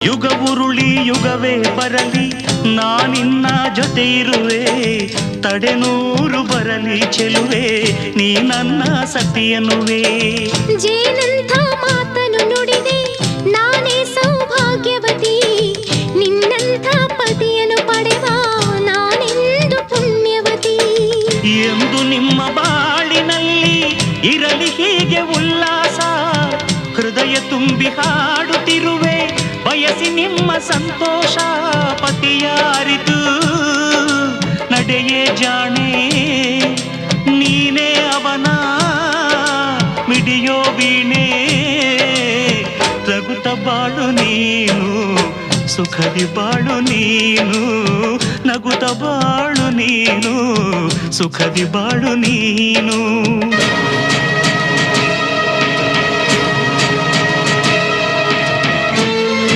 ಯುಗ ಉರುಳಿ ಯುಗವೇ ಬರಲಿ ನಾನಿನ್ನ ಜೊತೆ ಇರುವೆ, ತಡೆನೂರು ಬರಲಿ ಚೆಲುವೆ ನೀ ನನ್ನ ಸತಿಯನುವೆ. ಜೇನಂಥ ಮಾತನು ನುಡಿದೆ ನಾನೇ ಸೌಭಾಗ್ಯವತಿ, ನಿನ್ನಂಥ ಪತಿಯನ್ನು ಪಡೆವ ನಾನೆಂದು ಪುಣ್ಯವತಿ. ಎಂದು ನಿಮ್ಮ ಬಾಳಿನಲ್ಲಿ ಇರಲಿ ಹೀಗೆ ಉಲ್ಲಾಸ, ಹೃದಯ ತುಂಬಿ ಹಾಡುತ್ತಿರುವೆ ಬಯಸಿ ನಿಮ್ಮ ಸಂತೋಷ. ಪತಿಯಾರಿತು ನಡೆಯೇ ಜಾಣೆ, ನೀನೇ ಅವನ ಮಿಡಿಯೋ ವೀಣೆ. ರಘುತ ಬಾಳು ನೀನು, ಸುಖದಿ ಬಾಳು ನೀನು, ನಗುತ್ತ ಬಾಳು ನೀನು, ಸುಖದಿ ಬಾಳು ನೀನು.